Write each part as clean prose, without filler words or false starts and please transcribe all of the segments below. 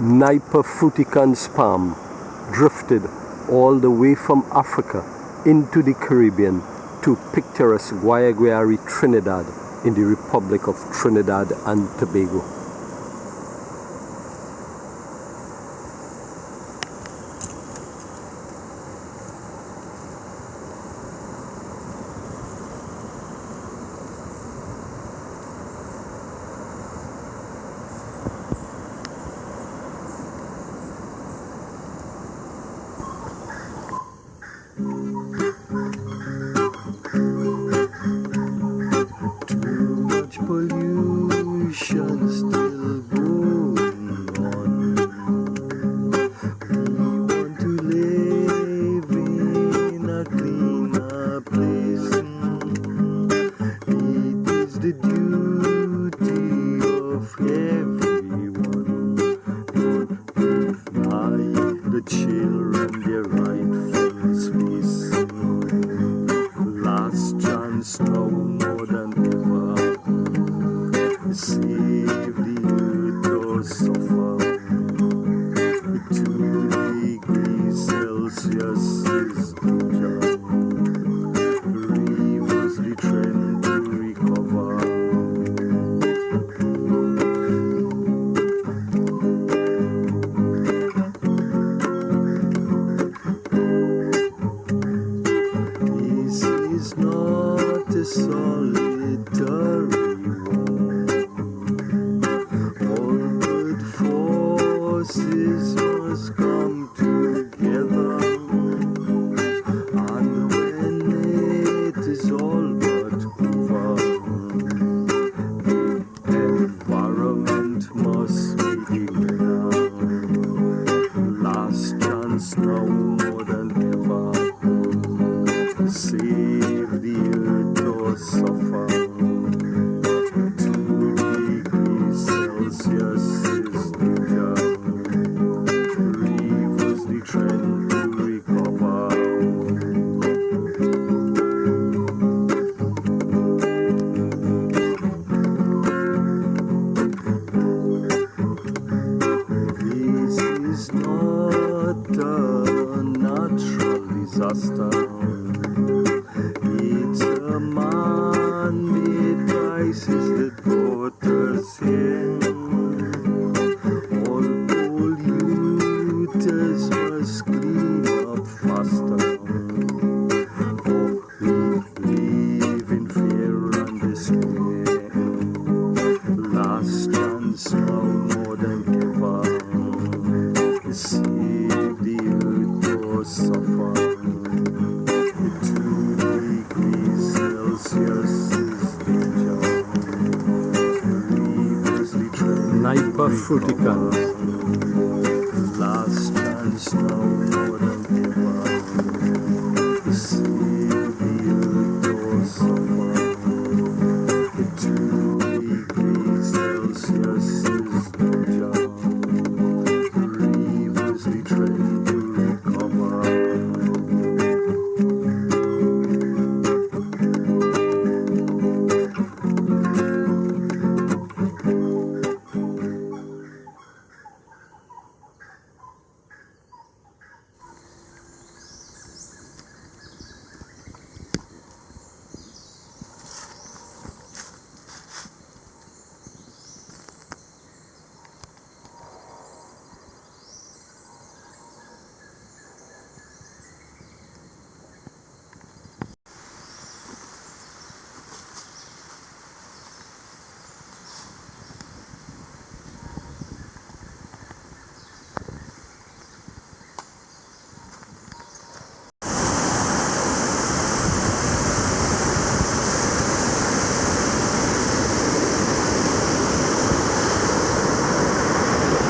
Nipah fruticans palm drifted all the way from Africa into the Caribbean to picturesque Guayaguayare, Trinidad, in the Republic of Trinidad and Tobago. Pollution still going on. We want to live in a cleaner place. It is the duty of everyone. Don't deny the children their rightful space. Last chance now more than ever. Save the earth or suffer. 2 degrees Celsius is danger. Reverse the trend to recover. This is not a solitary forces must come together, and when it is all but over, the environment must be the winner. Last chance now more than ever. Save the earth or suffer. 2 degrees Celsius is danger. Reverse the trend to recover. This is not a natural disaster. It's a man-made crisis that brought us here. All polluters must clean up faster. For we live in fear and despair. Last chance now more than ever. Save the earth or suffer. 2 degrees Celsius is danger. Reverse the trend. Nipah fruticans. Last chance now more than ever. Save the earth or suffer. 2 degrees Celsius is danger. Reverse the trend to recover.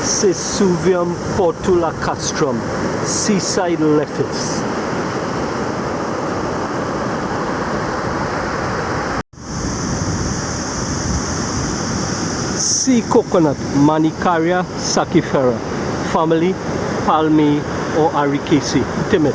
Sesuvium portulacastrum, seaside lettuce. Sea coconut, Manicaria sacchifera, family Palmae or Aricaceae, timid.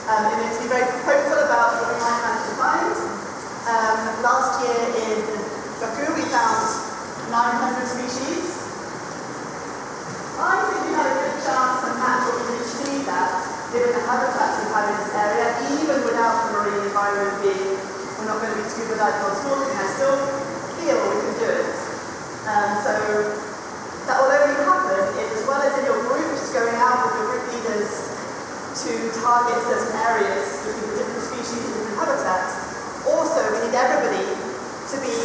It makes me very hopeful about what we might manage to find. Last year in Baku we found 900 species. I think we had a good chance to match what we really see that given the habitats we have in this area, even without the marine environment being, we're not going to be scuba diving or snorkeling, I still feel we can do it. So that will only happen if, as well as in your groups, going out with your group leaders to target certain areas looking for different species and different habitats, also we need everybody to be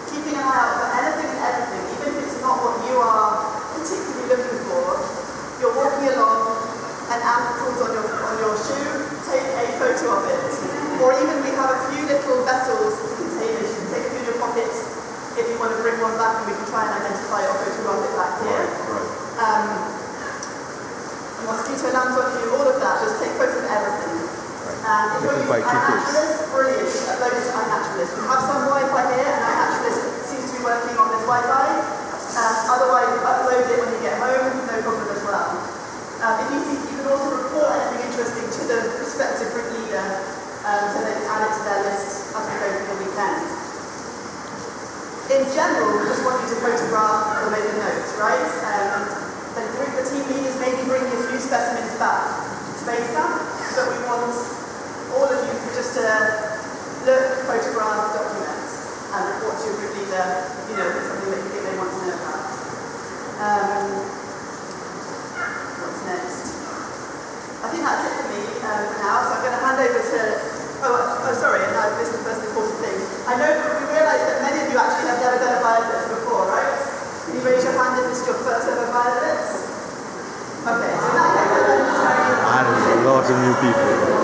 keeping an eye out for anything and everything, even if it's not what you are particularly looking for. You're walking along, an ant pulls on your shoe, take a photo of it. Or even we have a few little vessels, containers, you can take a few in your pockets if you want to bring one back, and we can try and identify or photograph it back here. A mosquito lands on you, all of that, just take photos of everything. And if you're using iNaturalist, brilliant, upload it to iNaturalist. We have some Wi-Fi here, and iNaturalist seems to be working on this Wi-Fi. Otherwise, upload it when you get home, no problem as well. If you think you can also report anything interesting to the prospective group leader, so they can add it to their list as we go through the weekend. In general, we just want you to photograph or make a note, right? The team leaders maybe bring you a few specimens back to base camp, but we want all of you just to look, photograph, document, and report to your group leader, you know, if it's something that you think they want to know about. What's next? I think that's it for me for now, so I'm going to hand over to, sorry, and this is the first important thing. I know that we realise that many of you actually have never done a Bioblitz before, right? Can you raise your hand if this is your first ever Bioblitz? Okay, so now a lot of new people.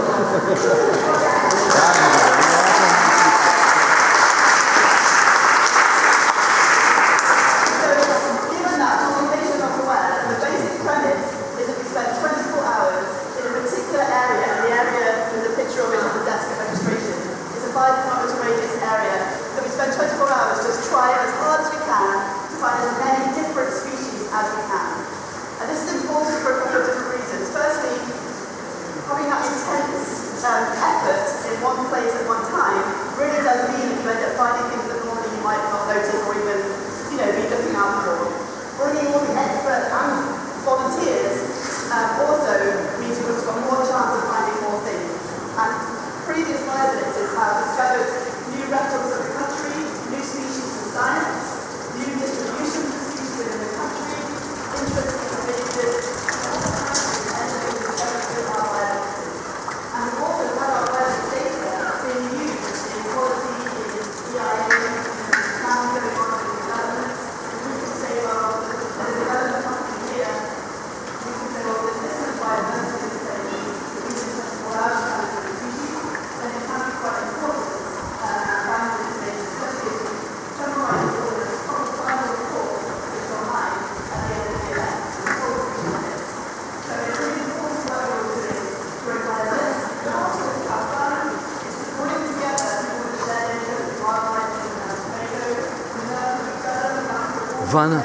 Vanna.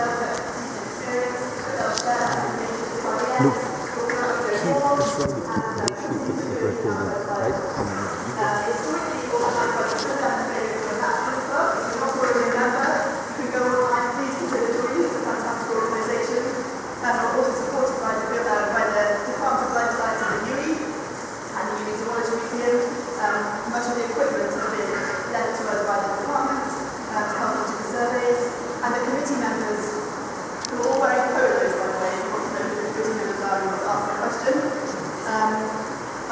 Look, keep this ready. Keep recording, right? Much of the equipment has been lent to us by the department to help us do the surveys, and the committee members, who are all wearing polos, by the way, if you want to know who the committee members are, you must ask the question,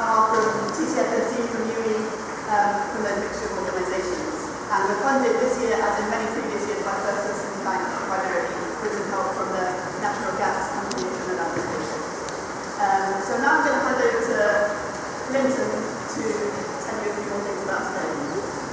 are from TTFNC, from UE, from those mixture of organisations. And we're funded this year, as in many previous years, by First Citizens Bank, primarily, with some help from the Natural Gas Company in Trinidad and Tobago. So now I'm going to hand over to Linton to tell you a few more things about today.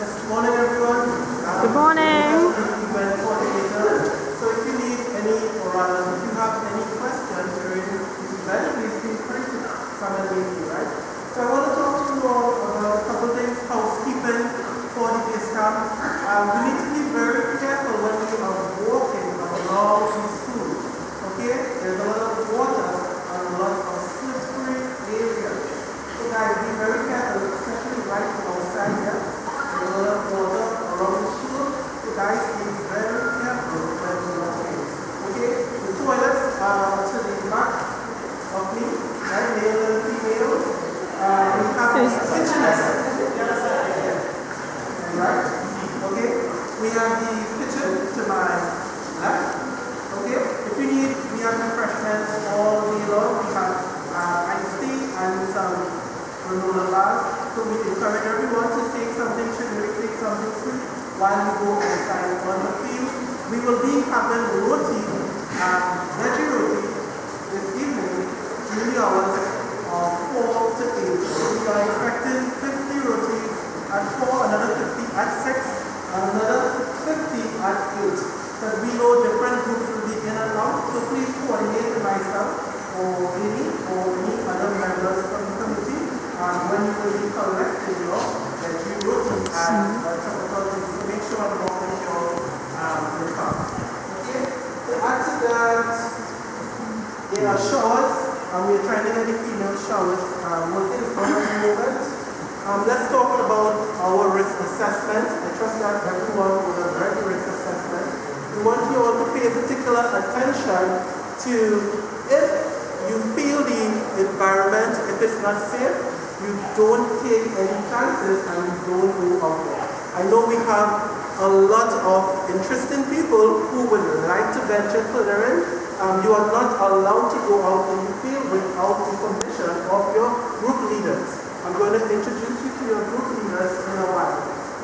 Good morning, everyone. Good morning. Event coordinator. So if you need any, or rather, if you have any questions during this event, please feel free to come and meet me, right? So I want to talk to you all about a couple of things, housekeeping for the base camp. We need to be very careful when we are granola bars. So we encourage everyone to take something sugary, take something sweet while you go outside on the field. We will be having roti, veggie roti, this evening during the hours of 4 to 8. We are expecting 50 rotis at 4, another 50 at 6, and another 50 at 8. Because we know different groups will be in and out, so please coordinate with myself or any other members of the committee when you will be collecting your veggie roti and tropical things. So make sure you walk with your card. Okay? To add to that, there are showers, and we are trying to get the female showers working on at the moment. Let's talk about our risk assessment. I trust that everyone will have read the risk assessment. We want you all to pay particular attention to if you feel the environment, if it's not safe, you don't take any chances and you don't go out there. I know we have a lot of interesting people who would like to venture further in. You are not allowed to go out in the field without the permission of your group leaders. I'm going to introduce you to your group leaders in a while.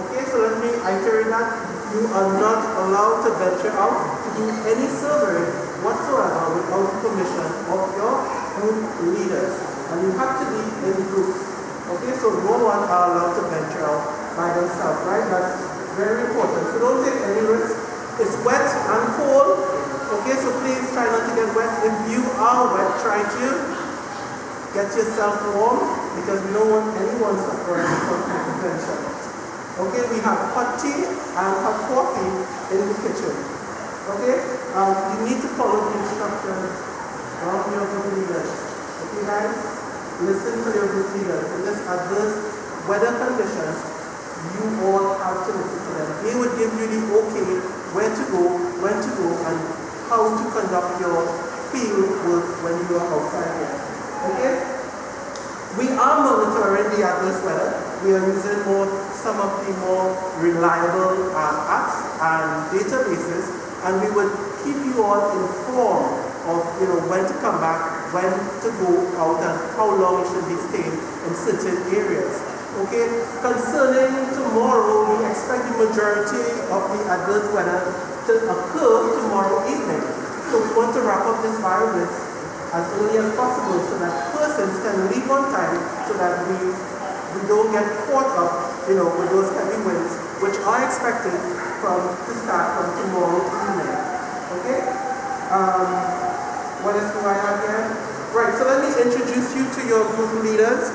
Okay, so let me iterate that. You are not allowed to venture out to do any survey whatsoever without the permission of your group leaders. And you have to be in groups. Okay, so no one are allowed to venture out by themselves, right? That's very important. So don't take any risk. It's wet and cold. Okay, so please try not to get wet. If you are wet, try to get yourself warm because we don't want anyone suffering from hypertension. Okay, we have hot tea and hot coffee in the kitchen. Okay, you need to follow the instructions of your group leaders. Okay, guys, listen to your group leaders. In this adverse weather conditions, you all have to listen to them. They would give you the okay where to go, when to go, and how to conduct your field work when you are outside here. Okay? We are monitoring the adverse weather. We are using some of the more reliable apps and databases, and we will keep you all informed of when to come back, when to go out, and how long you should be staying in certain areas. Okay, concerning tomorrow, we expect the majority of the adverse weather to occur tomorrow evening. So we want to wrap up this Bioblitz as early as possible so that persons can leave on time so that we don't get caught up, with those heavy winds, which are expected to start from tomorrow evening. Okay? What else do I have here? Right, so let me introduce you to your group leaders.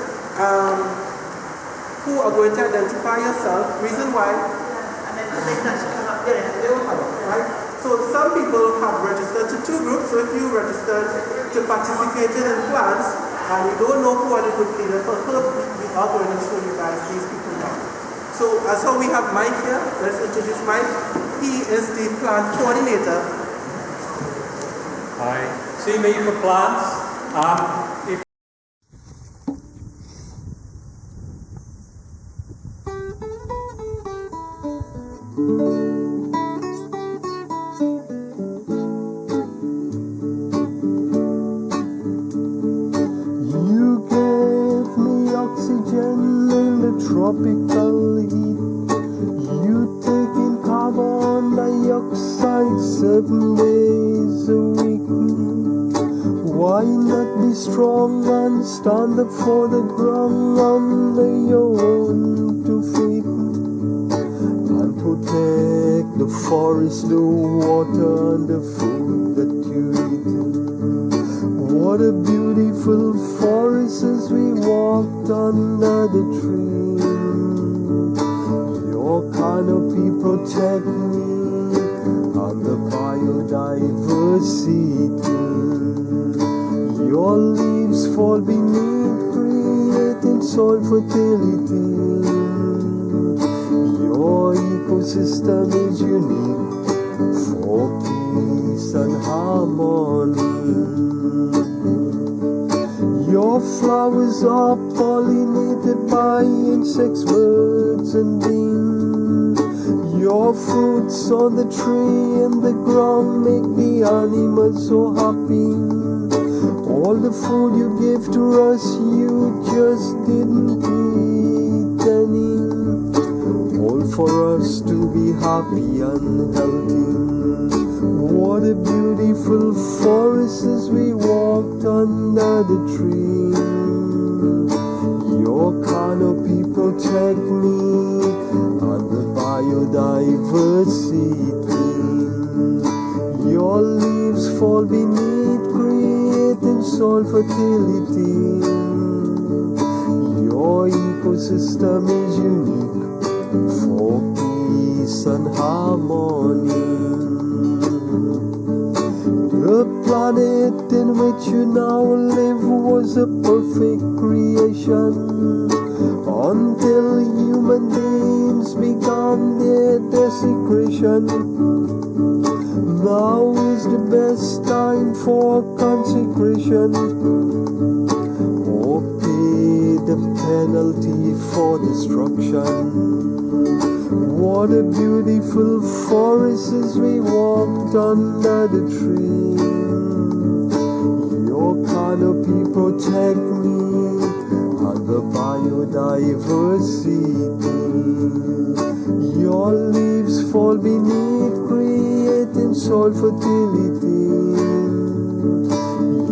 Who are going to identify yourself. Reason why? And then the thing that should come up there. They will come up, right? So some people have registered to 2 groups. So if you registered to participate in plans and you don't know who are the group leaders, for her, we are going to show you guys these people now. So as how we have Mike here, let's introduce Mike. He is the plant coordinator. Hi. See me for plants. If tropical heat. You taking carbon dioxide 7 days a week. Why not be strong and stand up for the ground under your own 2 feet and protect the forest, the water and the food that you eat. What a beautiful forest as we walked under the tree. Your canopy protect me and the biodiversity. Your leaves fall beneath, creating soil fertility. Your ecosystem is unique for peace and harmony. Your flowers are pollinated by insects, birds and bees. Your fruits on the tree and the ground make the animals so happy. All the food you gave to us, you just didn't eat any. All for us to be happy and healthy. What a beautiful forest as we walked under the tree. Your canopy protect me and the biodiversity. Your leaves fall beneath, creating soil fertility. Your ecosystem is unique for peace and harmony. The planet in which you now live was a perfect creation until human beings began their desecration. Now is the best time for consecration, or pay the penalty for destruction. What a beautiful forest as we walked under the tree. Your canopy protect me and the biodiversity. Your leaves fall beneath, creating soil fertility.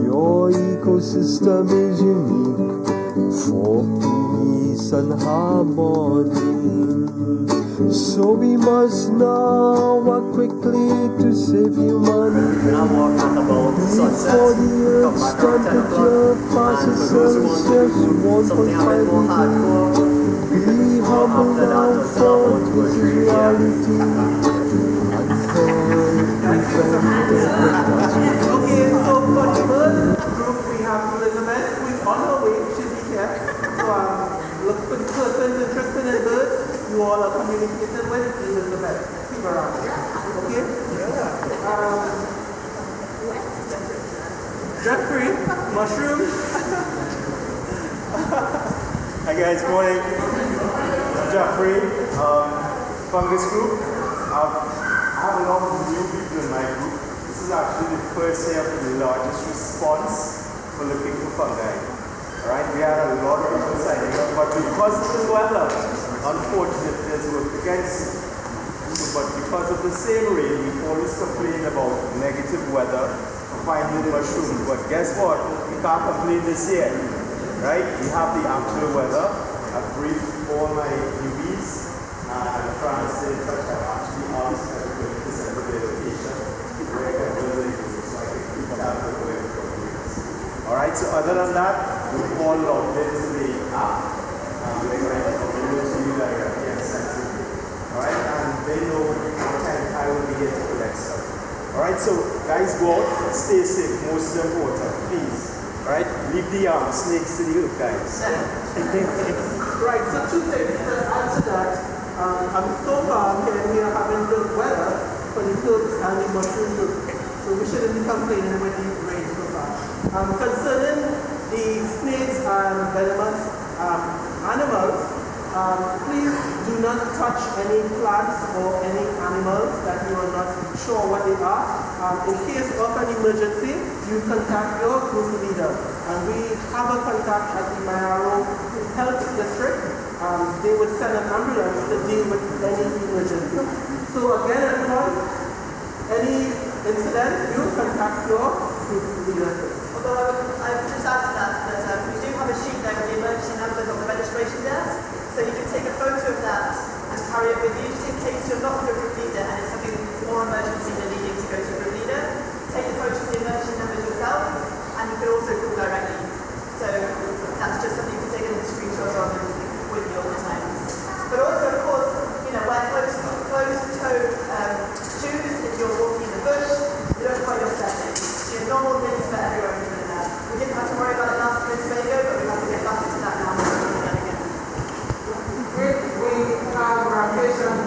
Your ecosystem is unique for peace and harmony. So we must now work quickly to save humanity. Before the Earth's temperature passes Celsius 1.5 degrees. Be humble now, for this is reality. Okay, so for the first group we have Elizabeth, who is on her way, she'll be here. So look for the persons interested in birds, you all are communicating with Elizabeth. Keep around. Okay? Jeffrey, mushroom. Hi guys, morning. I'm Jeffrey, fungus group. I have a lot of new people in my group. This is actually the first year for the largest response for looking for fungi. Alright, we had a lot of people signing up, but because of the weather, unfortunately, there's work against it. But because of the same rain, we always complain about negative weather for finding mushrooms. But guess what? We can't complain this year. Right? We have the actual weather. I've briefed all my newbies and I'm trying to stay in touch. I've actually asked everybody to send their location where I can visit so I can keep track of where we're going. Alright, so other than that, we've all logged into the app and we're going to upload to you directly and send to you. Alright, and they know what time I will be here to collect stuff. Alright, so guys, go out, stay safe, most important, please. Alright, leave the snakes to you guys. Right, so two things. Let's answer that. So far here we are having good weather for the herbs and the mushrooms. So we shouldn't be complaining with the rain so far. Concerning the snakes and venomous animals, please do not touch any plants or any animals that you are not sure what they are. In case of an emergency, you contact your group leader. And we have a contact at the Mayaro Health District. They would send an ambulance to deal with any emergency. So again, everyone, any incident, you contact your group leader. Although I would just add to that we do have a sheet there with the emergency numbers on the registration desk. So you can take a photo of that and carry it with you just in case you're not with your group leader and it's something that's more emergency than needing to go to a group leader. Take the photo of the emergency numbers yourself and you can also call directly. So that's just something you can take a screenshot of and with you all the time. But also, of course, wear closed-toed shoes if you're walking in the bush. You don't find your setting. So normal things for everyone doing that. We didn't have to worry about it last year in Tobago, but we have to get back into that now. We have our patients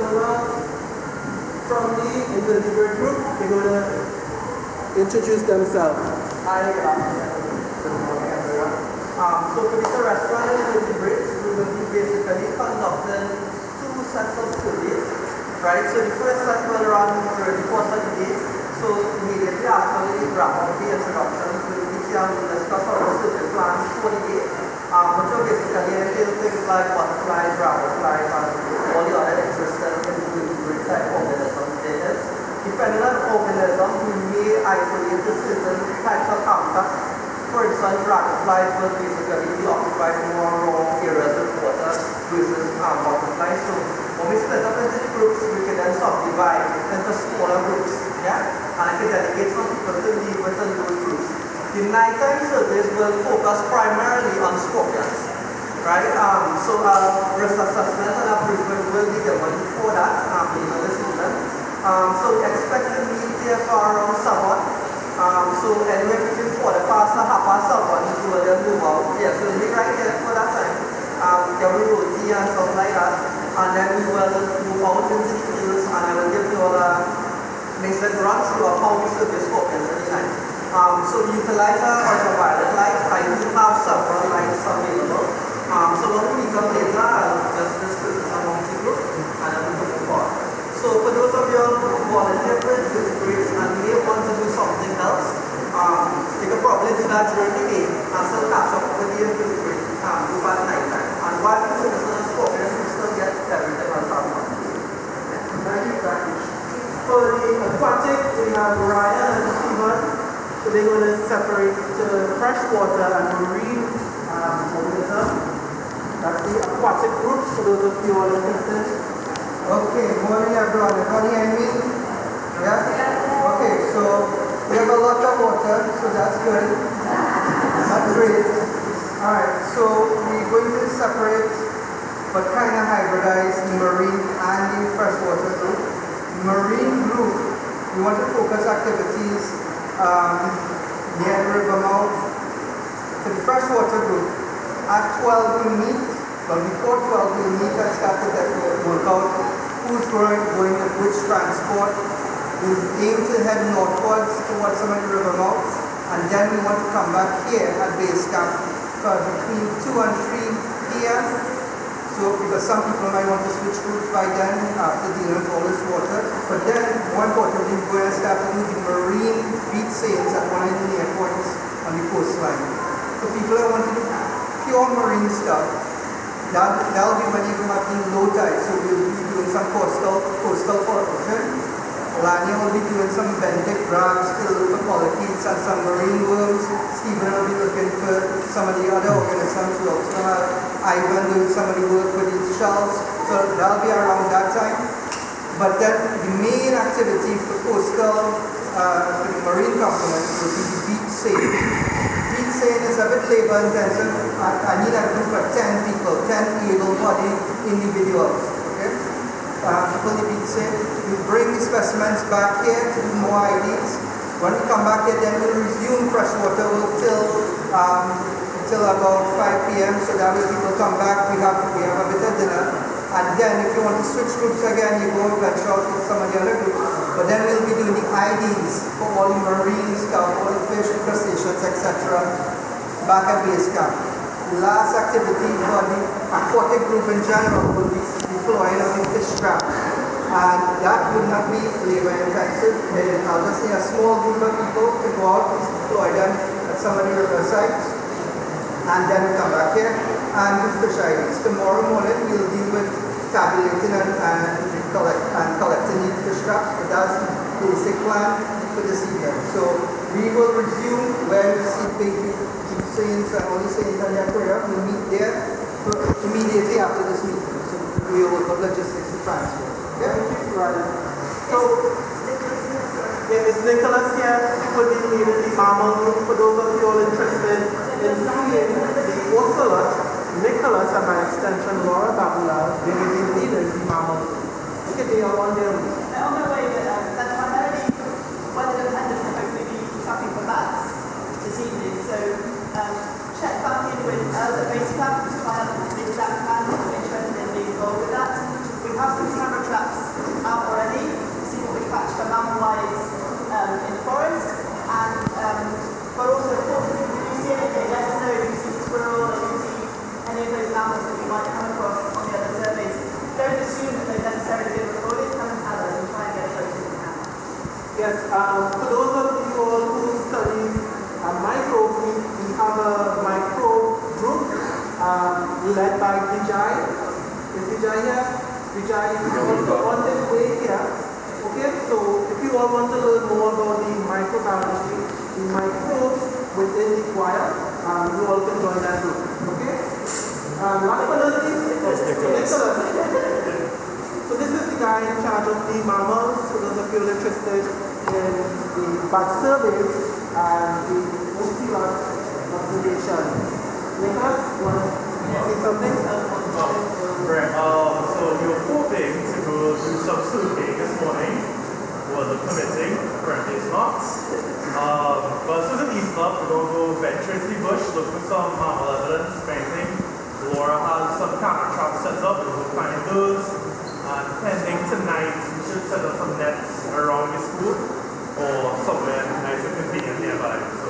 from the interviewer group. They're going to introduce themselves. Hi, good morning everyone. So for this restaurant in Bioblitz, we will be basically conducting two sets of studies, right? So the first set will run during the course of the day. So immediately after we wrap up the introductions, we'll be here and discuss like butterflies, dragonflies, and all the other interesting invertebrate type organisms there is. Depending on organism, we may isolate the certain types of habitats. For instance, dragonflies will basically be occupied more raw areas of water versus butterflies. So when we split up into the groups, we can then subdivide into smaller groups. Yeah? And I can dedicate some people to lead within those groups. The nighttime surveys will focus primarily on scorpions. Right? So risk assessment and a briefing will be given for that later this evening. So we expect to meet here for around 7. So anywhere between 7:15 and 7:30, we will then move out. Yeah, so we'll be right here for that time. Get we roti and stuff like that. And then we will move out into the fields, and I will give you all a basic run through of how we survey scorpions in the night. So utilize our ultraviolet light. I do have several lights available. So when we meet up later, I'll just discuss among the group, and then we can move on. So for those of you who volunteer with this group and may want to do something else, you can probably do that during the day and still catch up with the group at night time. And while we focus on scorpions, we still get everything else happening. Thank you, Frankie. For the aquatic, we have Ryan and Stephen. So they're going to separate freshwater and marine organism. That's the aquatic group, for those of you who are interested. Okay, morning everyone. Everybody hear me? Yeah? Okay, so we have a lot of water, so that's good. That's great. Alright, so we're going to separate but kind of hybridize the marine and the freshwater group. Marine group, we want to focus activities near the river mouth. For the freshwater group, at 12 we meet, but before 12 we meet and start to work out who's going with which transport. We aim to head northwards towards some of the river mouths, and then we want to come back here at base camp between 2 and 3 p.m. So because some people might want to switch routes by then after dealing with all this water. But then, more importantly, we're going to start to do the marine beat sails at one of the near points on the coastline. For people that want to do pure marine stuff, that'll be when you have the low tide. So we'll be doing some coastal foraging. Lania will be doing some benthic crabs, still for polychaetes and some marine worms. Stephen will be looking for some of the other organisms. We'll also have Ivan doing some of the work with these shells. So that'll be around that time. But then the main activity for coastal, for the marine component, will be the beach sail. Beach sail is a bit labor intensive. I need a group of 10 people, 10 able-bodied individuals. Okay? People the beach sail. We bring the specimens back here to do more IDs. When we come back here, then we'll resume freshwater till about 5 p.m. So that when people come back, we have a bit of dinner. And then if you want to switch groups again, you go and venture out with some of the other groups. But then we'll be doing the IDs for all the marine stuff, all the fish, crustaceans, etc. back at base camp. The last activity for the aquatic group in general will be deploying of the fish trap. And that would not be labor intensive. I'll just need a small group of people to go out and deploy them at some of the river sites. And then we come back here and do fish IDs. Tomorrow morning we'll deal with tabulating and collecting the fish traps, but that's the basic plan for this evening. So we will resume when we see big saints and all the saints and their prayer. We'll meet there immediately after this meeting. So we will work on logistics to transfer. Yeah. Right. So, it's Nicholas here for the mammal group. For those of you all interested in seeing the ocelot, Nicholas and by extension Laura Babula, they will be leaders the mammal group. Okay, they are on their way. They're on their way, but that's primarily weather dependent to hopefully be trapping for bats this evening. So check back in with us at base camp to find out if the exact man who are interested in being involved with that. We have some camera traps out already to see what we catch for mammal-wise in the forest. And but also, of course, if you see anything, let us know if you see a squirrel or you see any of those mammals that you might come across on the other surveys. Don't assume that they've necessarily been recorded. Come and tell us and try and get as close as we can. Yes, for those of you all who study microbes, we have a microbe group led by Vijay. Is Vijay here? Vijay is also on his way here. Okay, so if you all want to learn more about the microbiology, the microbes within the choir, you all can join that group. Okay? Last but not least, so this is the guy in charge of the mammals, for those of you interested in the bat surveys and the ocelot observation. Nicholas, you want to say something? Right, so you're hoping to go do some surveying this morning, weather permitting, apparently it's not. But as soon as it's not, we're going to go venture into the bush, look for some mammal evidence, if anything. Laura has some camera traps set up, we'll find those. And pending tonight, we should set up some nets around the school or somewhere nice and convenient nearby. So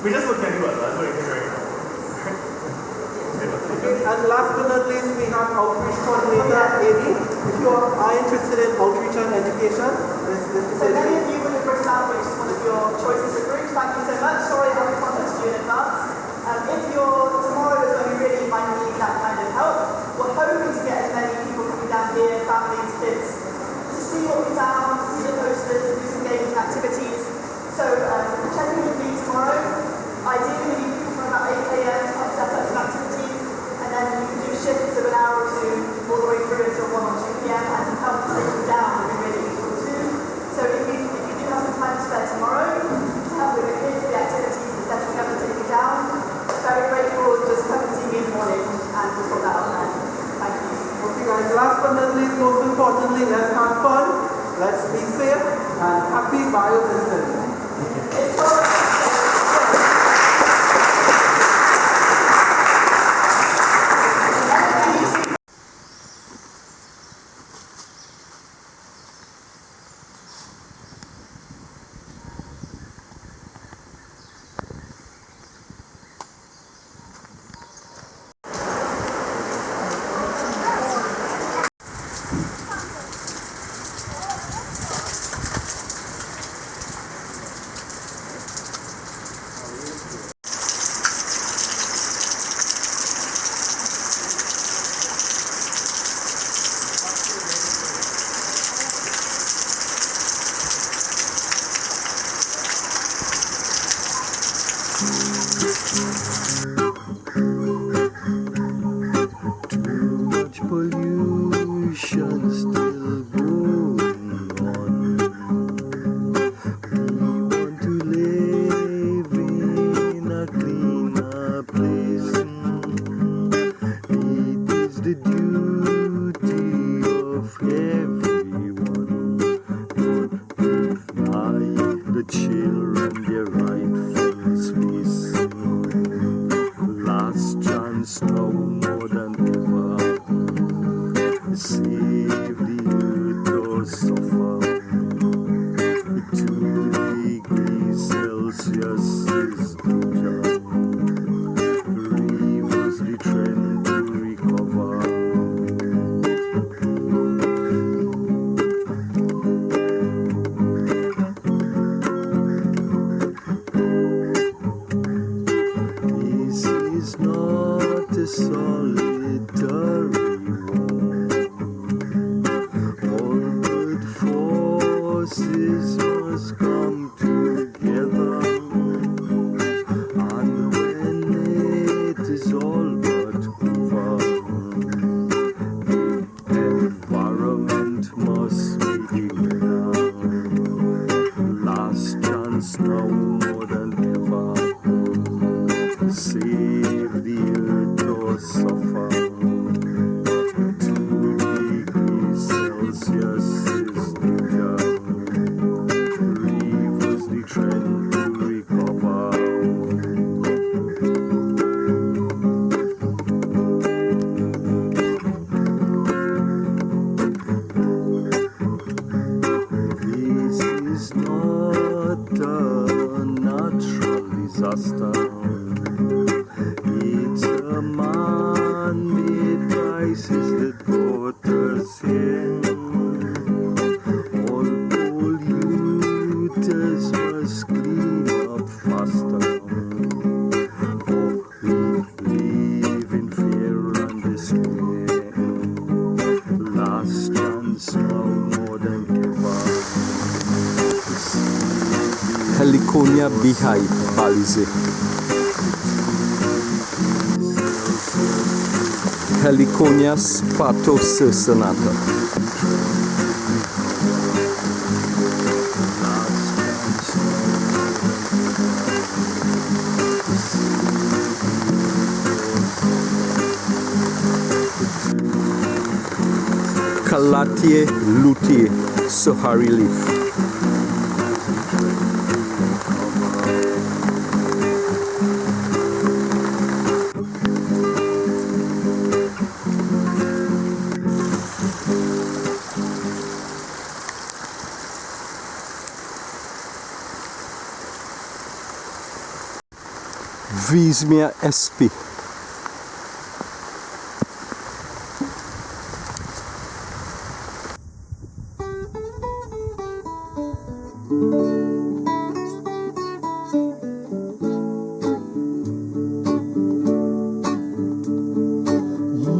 we just look at the weather, that's what you think right now. Okay, and last but not least, we have outreach coordinator, Amy. If you are interested in outreach and education, this is so many of you will have written out which is one of your choices for groups. Thank you so much. Sorry I haven't contacted you in advance. If tomorrow is when we really might need that kind of help, we're hoping to get as many people coming down here, families, kids, to see what we found, to see the posters, to do some games and activities. So check in with me tomorrow. Ideally, we need people from about 8 a.m. to help set up some activities, and then you can do shifts of an hour or two all the way through until 1 or 2 p.m. and to help take them down would be really useful too. So if you do have some time to spare tomorrow, help with the kids, the activities, the setting up and taking down. Very grateful, just come and see me in the morning and we'll sort that out then. Thank you. Okay guys, last but not least, most importantly, let's have fun, let's be safe, and happy Bioblitz. It's a man Heliconia beehive, Balize. Heliconia spatocircinata. Calathea lutea, Sahari leaf. Vismia sp.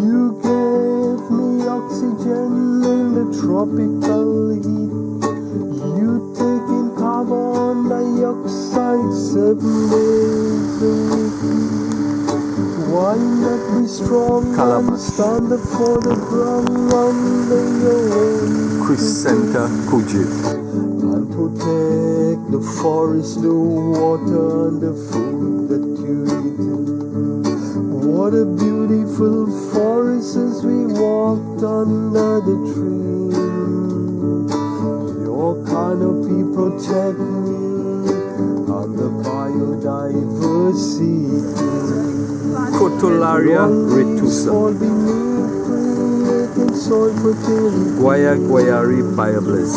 You gave me oxygen in the tropical heat. You taking carbon dioxide 7 days a week. Why not be strong and Calabash. stand up for the ground under your own Crescenta cujit. and protect the forest, the water, and the food that you eat. What a beautiful forest as we walked under the tree. Your canopy protect me and the biodiversity. Cotolaria retusa. Guayaguayare Bioblitz.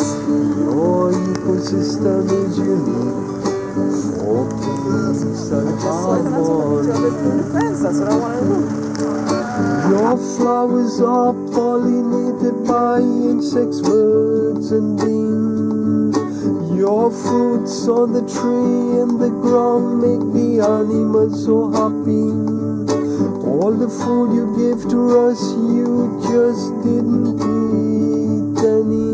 Your ecosystem is unique for peace and harmony. That's what I want to do. Your flowers are pollinated by insects, birds, and bees. Your fruits on the tree and the ground make the animals so happy. All the food you give to us, you just didn't eat any.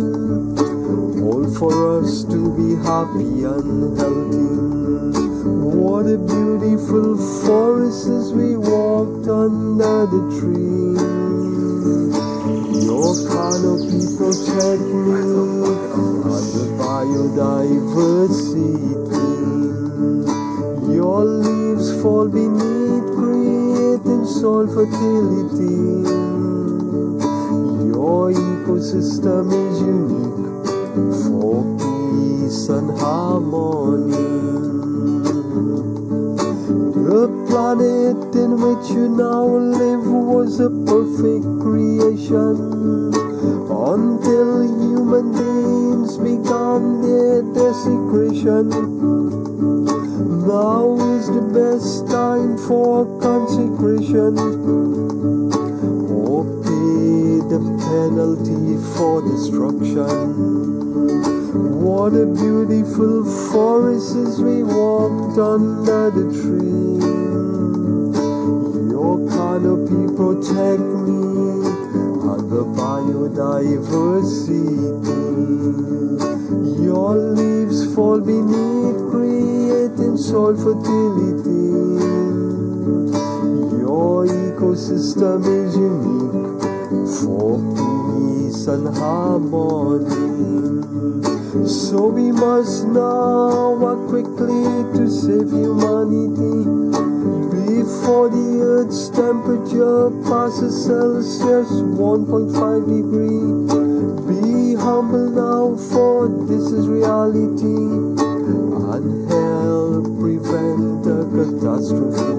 All for us to be happy and healthy. What a beautiful forest as we walked under the tree. Your canopy protect me and the biodiversity. Your leaves fall beneath, creating soil fertility. Your ecosystem is unique for peace and harmony. The planet in which you now live was a perfect creation until human beings began their desecration. Now is the best time for consecration, or pay the penalty for destruction. What a beautiful forest as we walked under the tree. Your canopy protect me and the biodiversity. Your leaves fall beneath, creating soil fertility. Your ecosystem is unique for peace and harmony. So we must now act quickly to save humanity before the Earth's temperature passes Celsius 1.5 degree. Be humble now, for this is reality, and help prevent a catastrophe.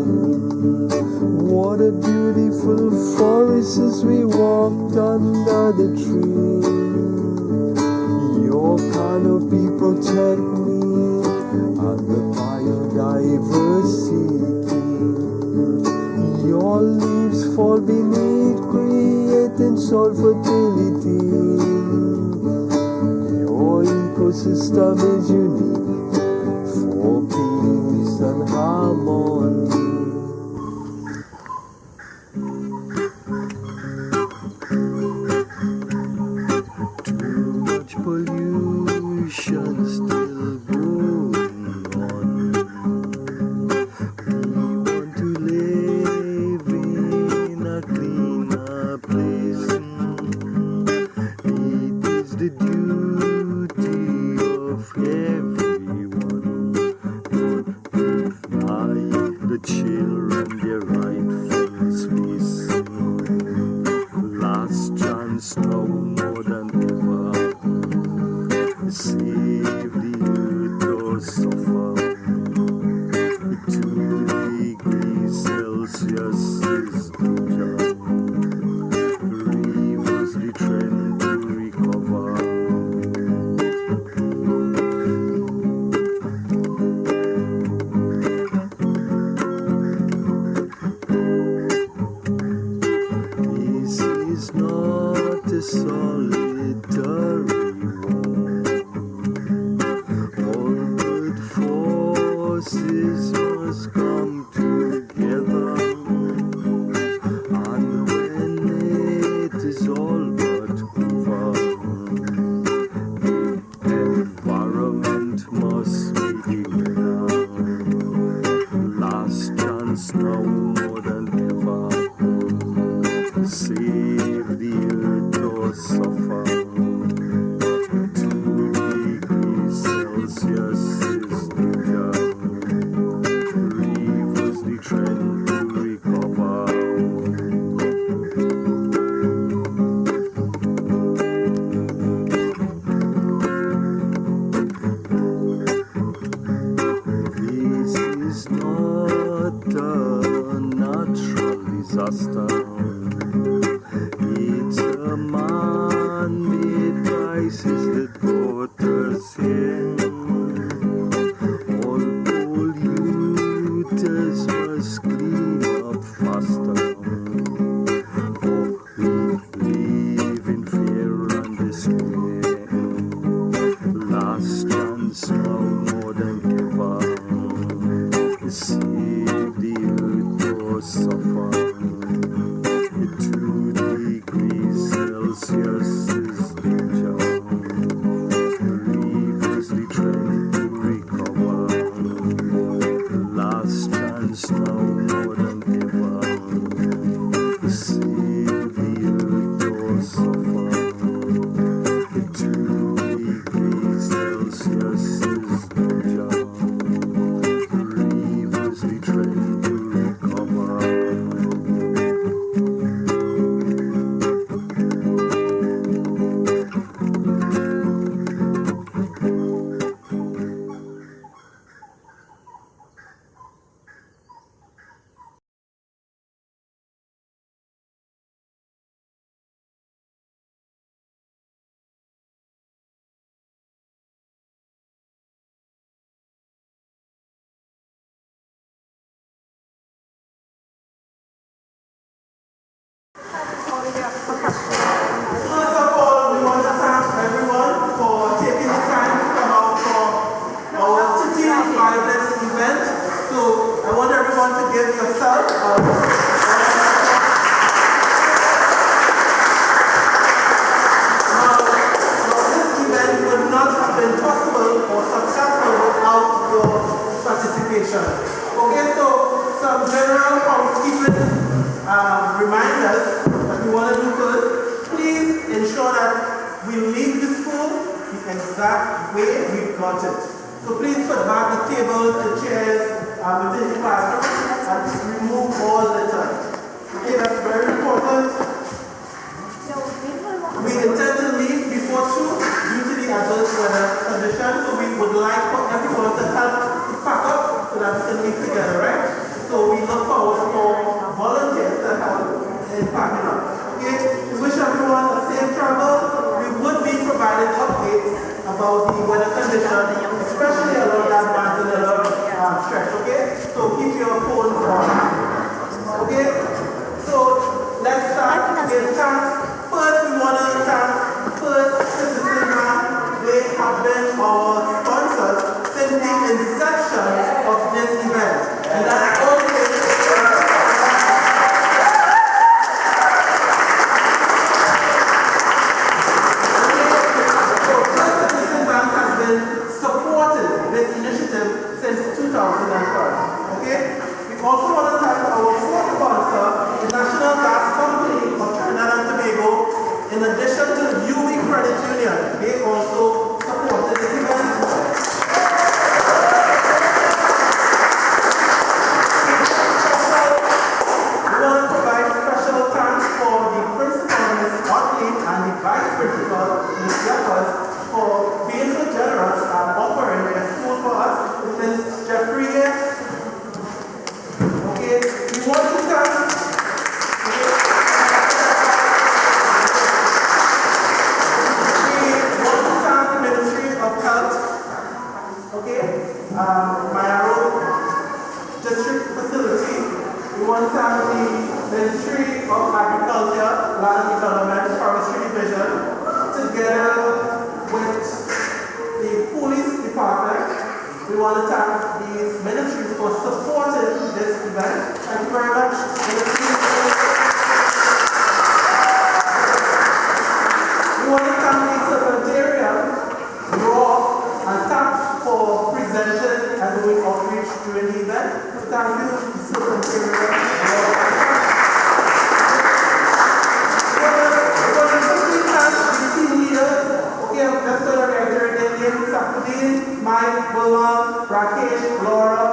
What a beautiful forest as we walked under the tree. Your canopy protect me and the biodiversity. Your leaves fall beneath, creating soil fertility. Your ecosystem is unique for peace and harmony. Too much pollution still going on. a solitary war. All good forces must come together, and when it is all but over, the environment must be the winner. Last chance now more than ever. Save the earth or suffer. 2 degrees Celsius is danger. Reverse the trend to recover. This is not a natural disaster. It's a man-made crisis that brought us here. All polluters must clean up faster, for we live in fear and despair. Last chance now more than ever. Save the earth or suffer. 2 degrees Celsius is danger. Reverse the trend to recover. Last chance now more than ever. Save the earth or suffer. 2 degrees Celsius is danger. Reverse the trend to recover. First of all, we want to thank everyone for taking the time to come out for our City Bioblitz event. So I want everyone to give yourself a this event would not have been possible or successful without your participation. Okay, so some general housekeeping reminders that we want to do first. Please ensure that we leave the school the exact way we got it. So please put back the tables, the chairs within the classroom and remove all litter. Okay, that's very important. We intend to leave before 2 due to the adverse weather conditions, so we would like for everyone to help to pack up so that we can leave together, right? So we look forward for volunteers to help in packing up. Okay? We wish everyone a safe travel. We would be providing updates about the weather conditions, especially along that Manzanilla stretch. Okay? So keep your phones on. Okay? So let's start with thanks. First, we want to thank First Citizen Bank. They have been our sponsors since the inception of this event. And that's always supported this initiative since 2012. Okay? We also want to thank our fourth sponsor, the National Gas Company of Trinidad and Tobago, in addition to UV Credit Union. They also supported this event. We want to provide special thanks for the principal, Ms. Otley, and the vice principal, Ms. Yappers, for being so generous and offering a school for us. Ms. Jeffrey here. Okay, we want to thank the Ministry of Health. Okay, Mayaro District Facility. We want to thank the Ministry of Agriculture, Land Development, Forestry Division, together with the police department, we want to thank these ministries for supporting this event. Thank you very much. We want to thank the Secretariat, Rob, and thanks for presenting and doing outreach during the event. So thank you, Secretariat, Rob. Mike, Wilma, Rakesh, Laura,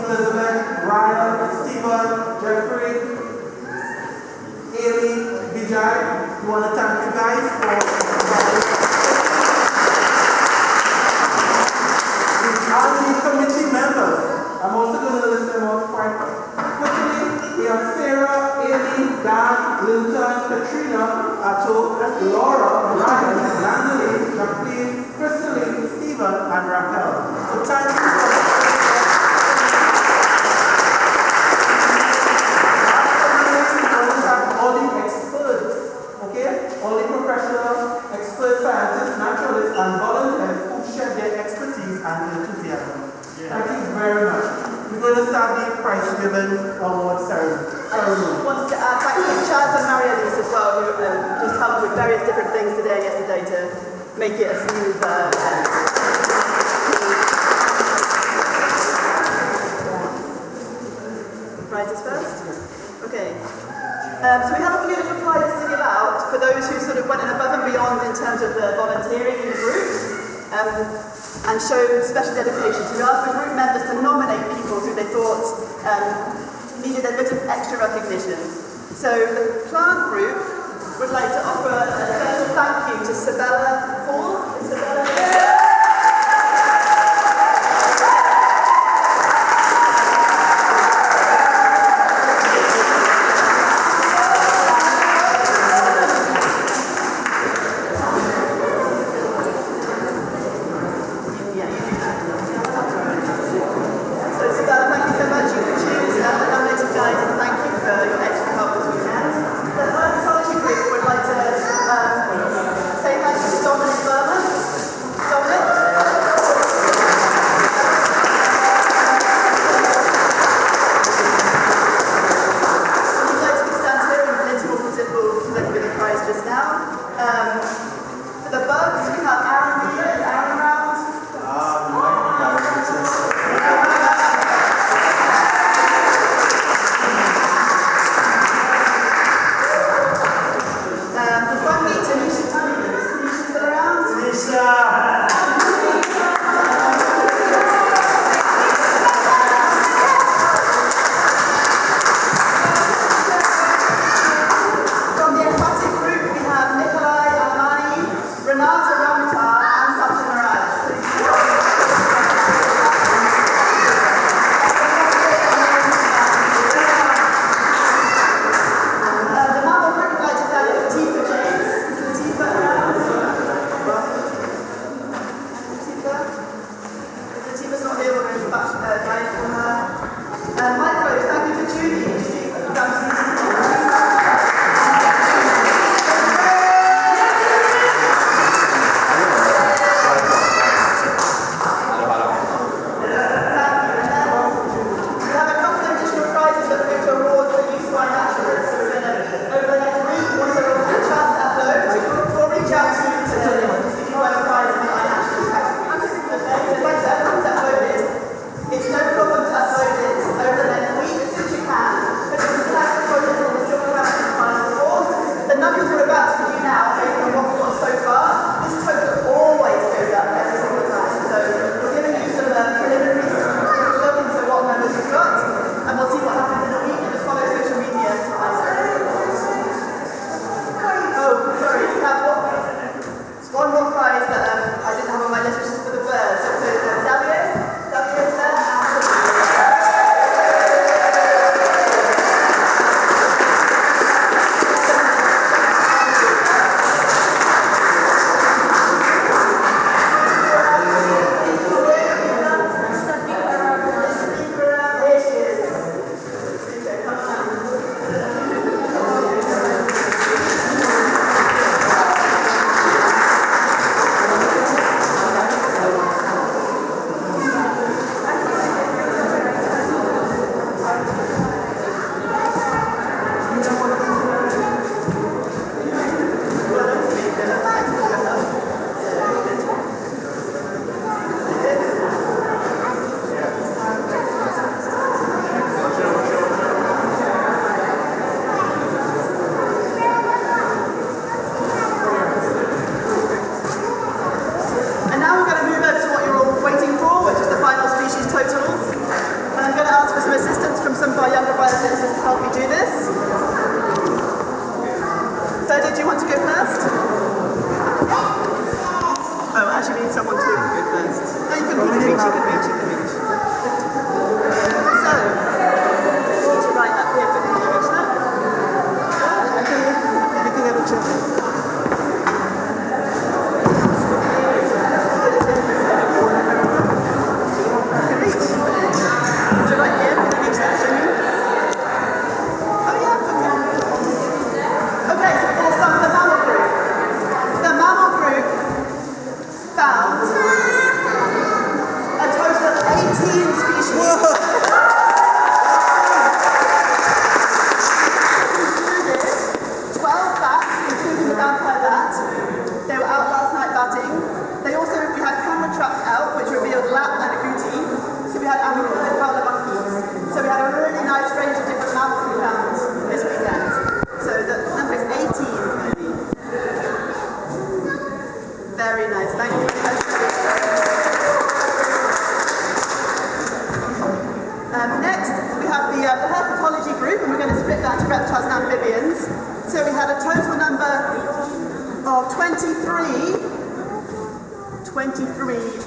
Elizabeth, Ryan, Stephen, Jeffrey, Amy, Vijay. We want to thank you guys for the committee members. I'm also going to list them off quite quickly. We have Sarah, Amy, Dan, Linton, Katrina, Ato, Laura, Ryan, Nandali, Jacqueline, Crystalline, Stephen, and Raquel. So thank you for all the experts, okay? All the professional experts, scientists, naturalists, and volunteers who share their expertise and enthusiasm. Thank you very much. We're going to start the prize giving award ceremony. I just wanted to add thanks to Chaz and Maria-Lise as well, who just helped with various different things today and yesterday to make it a smooth event. Prizes first? Okay. So we have a few little prizes to give out for those who sort of went above and beyond in terms of the volunteering in the groups and showed special dedication. So we asked the group members to nominate people who they thought needed a bit of extra recognition. So the plant group would like to offer a special thank you to Sabella Paul. Is Sabella here? The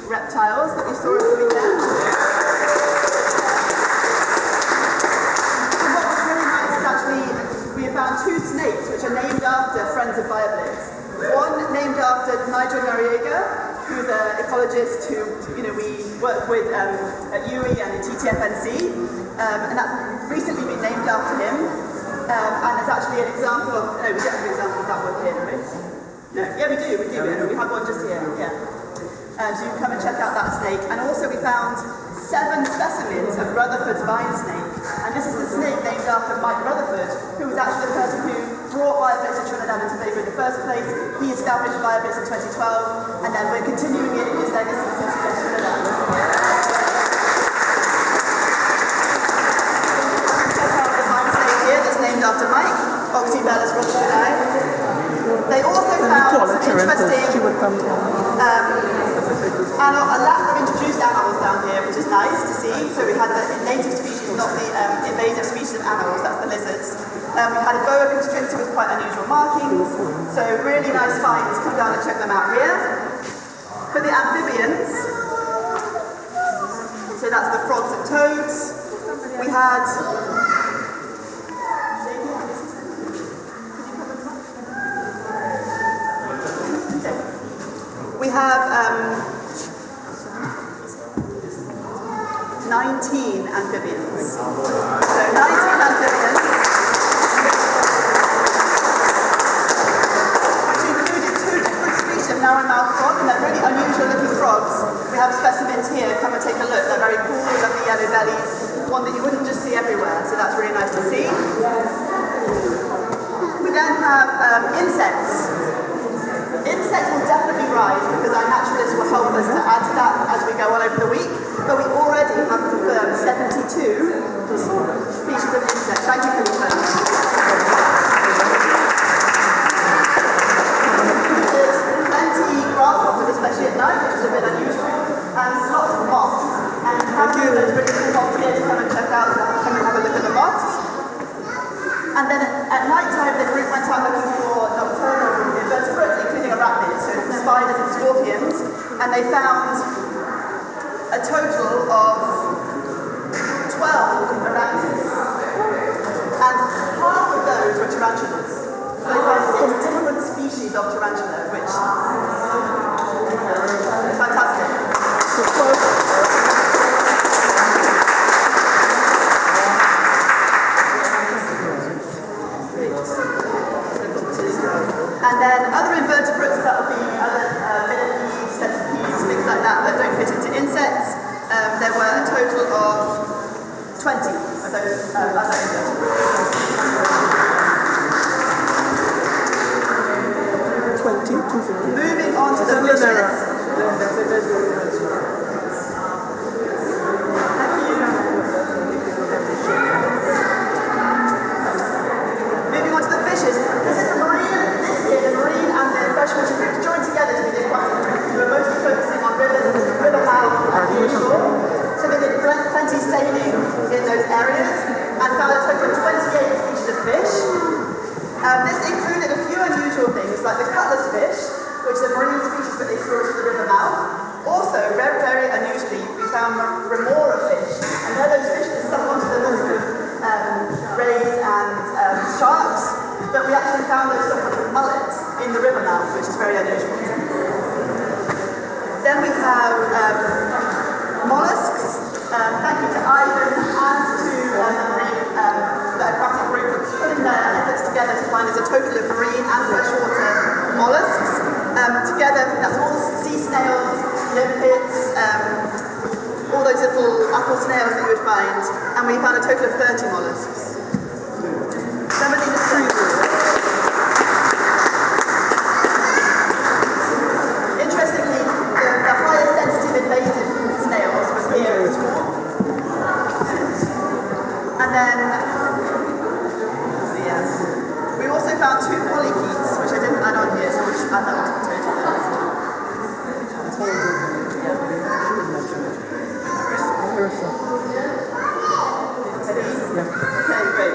Reptiles that we saw over the weekend. And what was really nice is actually we found two snakes which are named after friends of Bioblitz. One named after Nigel Noriega, who's an ecologist who we work with at UE and the TTFNC, and that's recently been named after him. And it's actually an example of we don't have an example of that one here, right? No, yeah, we do. We have one just here. Yeah. So you can come and check out that snake. And also we found 7 specimens of Rutherford's vine snake. And this is the snake named after Mike Rutherford, who was actually the person who brought Bioblitz to Trinidad and Tobago in the first place. He established Bioblitz in 2012, and then we're continuing it in his legacy since he left Trinidad. Check out the vine snake here that's named after Mike, Oxybellus Rutherfordi. They also found some interesting a lot of introduced animals down here, which is nice to see. So we had the native species, not the invasive species of animals, that's the lizards. We had a boa constrictor with quite unusual markings. So really nice finds, come down and check them out here. For the amphibians, so that's the frogs and toads. We had we have 19 amphibians. So 19 amphibians, which included 2 different species of narrow-mouthed frog, and they're really unusual looking frogs. We have specimens here, come and take a look. They're very cool, lovely yellow bellies, one that you wouldn't just see everywhere, so that's really nice to see. We then have insects. Insects will definitely rise because our naturalists will help us to add to that as we go on over the week. But we already have confirmed 72 species of insects. Thank you for your time. There's plenty grasshoppers, especially at night, which is a bit unusual, and lots of moths. And there's really cool moths here to come and check out, so come and have a look at the moths. And then at night time, the group went out looking for nocturnal invertebrates, including arachnids, so spiders and scorpions, and they found a total of 12 arachnids. And half of those were tarantulas. So they found 6 different species of tarantula, which is fantastic. And then other invertebrates, that would be other millipedes, centipedes, things like that don't fit into insects. There were a total of 20 of those other invertebrates. 20? Moving on to the fishes. Moving on to the fishes. This is the marine and the freshwater groups joined together to be the aquatic groups. We were mostly focusing on rivers, river mouth and inshore. So they did plenty sailing in those areas and found a total of 28 species of fish. This included a few unusual things like the cutlass fish, which is a marine species but they sourced to the river mouth. Also, very unusually, we found remora fish, and they're those fish that suck onto the nose of rays and sharks, but we actually found those stuck onto mullets. in the river mouth, which is very unusual. Then we have mollusks. Thank you to Ivan and to the aquatic group for putting their efforts together to find us a total of marine and freshwater mollusks. Together, that's all sea snails, limpets, all those little apple snails that you would find, and we found a total of 30 mollusks. Some of these are cruisers. Interestingly, the highest density of invasive snails was here at school. And then, we also found 2 polychaetes, which I didn't add on here, so we'll just add that on to the total. Okay, great.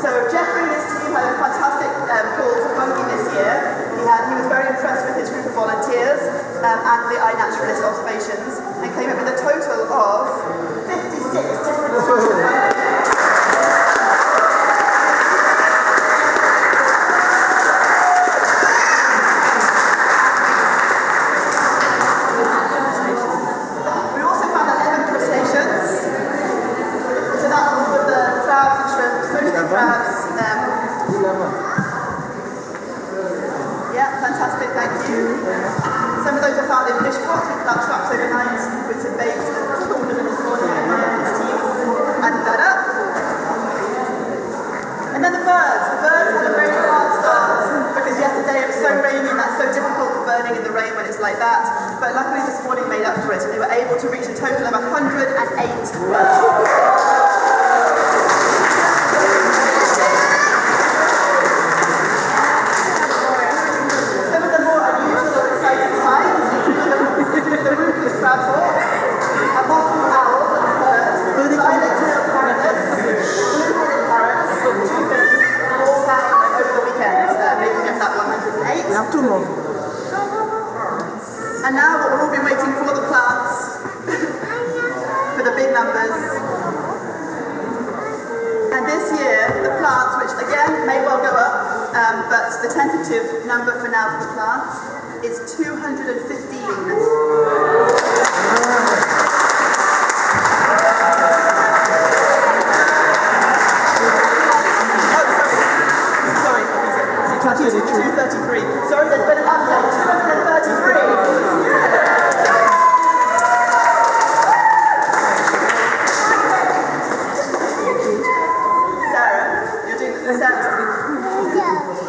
So Jeffrey and his team had a fantastic call for fungi this year. He was very impressed with his group of volunteers and the iNaturalist observations, and came up with a total of 56 different species of fungi. Yeah, fantastic, thank you. Some of those are found in fish pots with that trapped overnight with some bait and caught them in this morning and his team added that up. And then the birds. The birds had a very hard start because yesterday it was so rainy and that's so difficult for burning in the rain when it's like that. But luckily this morning made up for it and they were able to reach a total of 108 birds. The rufous crabhawk, a mocking owl, violet-tailed parrotlets, blue-headed parrots, 2 things, all found over the weekend, making up that 108. We have 2 more. And now we'll all be waiting for the plants, for the big numbers. And this year, the plants, which again may well go up, but the tentative number for now for the plants is 215. Sorry, 233. Sorry, there's been an update. 233.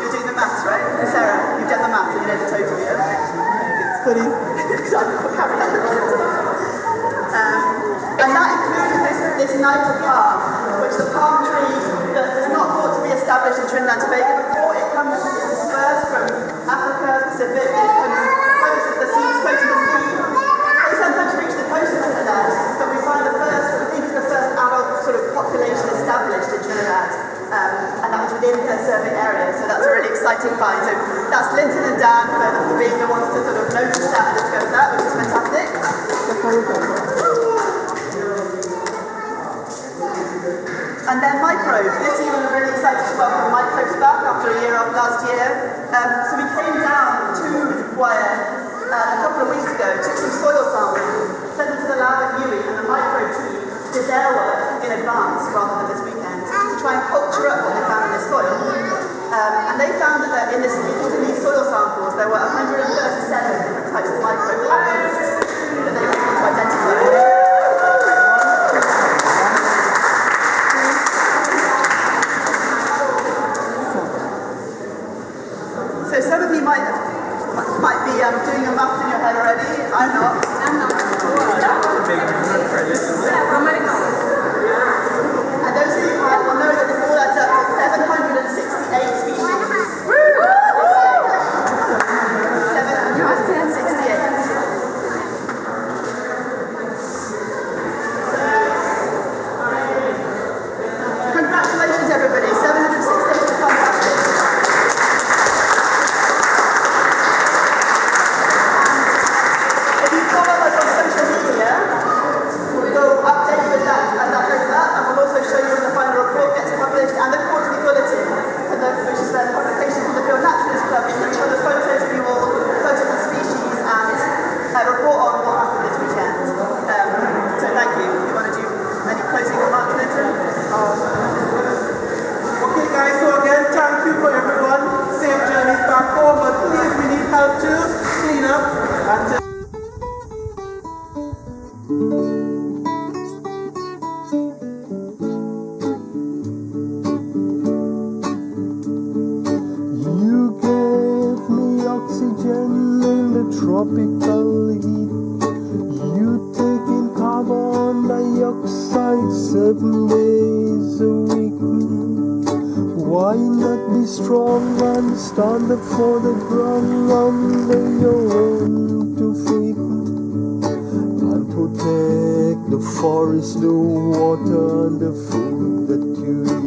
You're doing the maths, right? Sarah, you've done the maths and you know the total, yeah? And that included this Nigel palm, which the palm tree that was not thought to be established in Trinidad and Tobago before. It's dispersed from Africa, Pacific, it comes close to the seeds, close to the sea. They sometimes reach the coast of Trinidad, but we find the first, I think it's the first adult sort of population established in Trinidad. And that was within her survey area, so that's a really exciting find. So that's Linton and Dan for being the ones to sort of notice that and discover that, which is fantastic. And then microbes. This year we were really excited to welcome microbes back after a year off last year. So we came down to Guayaguayare a couple of weeks ago, took some soil samples, sent them to the lab at UWI, and the microbe team did their work in advance rather than this weekend to try and culture up what they found in this soil. And they found that in these soil samples there were 137 different types of microbes that they were able to identify. So some of you might be doing your maths in your head already. I'm not. And those of you who will know that this all adds up to 768 species. 768. tropical heat. You taking carbon dioxide 7 days a week. Why not be strong and stand up for the ground under your own 2 feet? And protect the forest, the water and the food.